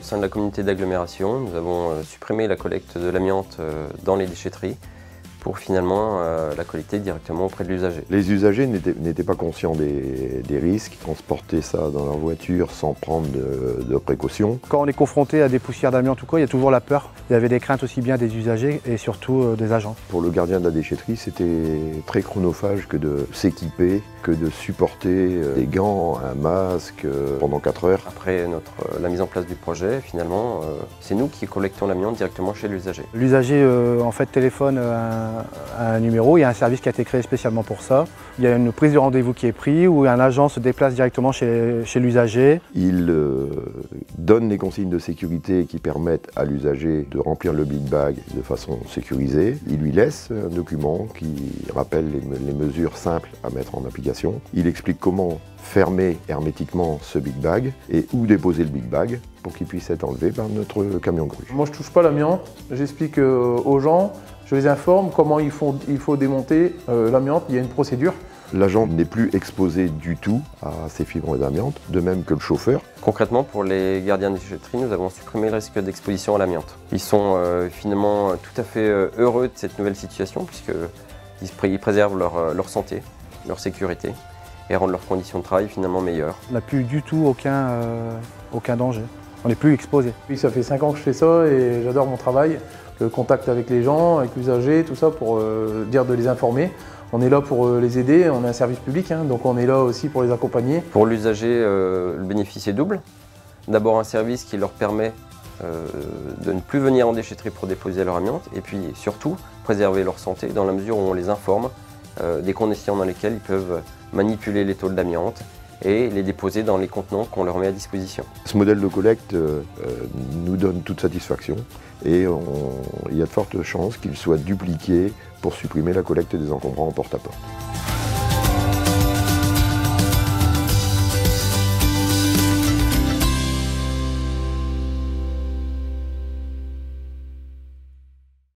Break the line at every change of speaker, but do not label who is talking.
sein de la communauté d'agglomération, nous avons supprimé la collecte de l'amiante dans les déchetteries pour finalement la collecter directement auprès de l'usager.
Les usagers n'étaient pas conscients des risques, transporter ça dans leur voiture sans prendre de précautions.
Quand on est confronté à des poussières d'amiante ou quoi, il y a toujours la peur. Il y avait des craintes aussi bien des usagers et surtout des agents.
Pour le gardien de la déchetterie, c'était très chronophage que de s'équiper, que de supporter des gants, un masque pendant 4 heures.
Après la mise en place du projet, finalement, c'est nous qui collectons l'amiante directement chez l'usager.
L'usager en fait téléphone à un numéro, il y a un service qui a été créé spécialement pour ça. Il y a une prise de rendez-vous qui est prise où un agent se déplace directement chez l'usager.
Il donne les consignes de sécurité qui permettent à l'usager de remplir le big bag de façon sécurisée. Il lui laisse un document qui rappelle les mesures simples à mettre en application. Il explique comment fermer hermétiquement ce big bag et où déposer le big bag pour qu'il puisse être enlevé par notre camion grue.
Moi je ne touche pas l'amiante, j'explique aux gens, je les informe comment il faut démonter l'amiante, il y a une procédure.
L'agent n'est plus exposé du tout à ces fibres d'amiante, de même que le chauffeur.
Concrètement, pour les gardiens de déchetterie, nous avons supprimé le risque d'exposition à l'amiante. Ils sont finalement tout à fait heureux de cette nouvelle situation puisqu'ils préservent leur santé, leur sécurité et rendent leurs conditions de travail finalement meilleures.
On n'a plus du tout aucun danger. On n'est plus exposé.
Oui, ça fait 5 ans que je fais ça et j'adore mon travail. Le contact avec les gens, avec l'usager, tout ça pour dire de les informer. On est là pour les aider, on est un service public, donc on est là aussi pour les accompagner.
Pour l'usager, le bénéfice est double. D'abord un service qui leur permet de ne plus venir en déchetterie pour déposer leur amiante et puis surtout préserver leur santé dans la mesure où on les informe des conditions dans lesquelles ils peuvent manipuler les tôles d'amiante et les déposer dans les contenants qu'on leur met à disposition.
Ce modèle de collecte nous donne toute satisfaction et il y a de fortes chances qu'il soit dupliqué pour supprimer la collecte des encombrants en porte-à-porte.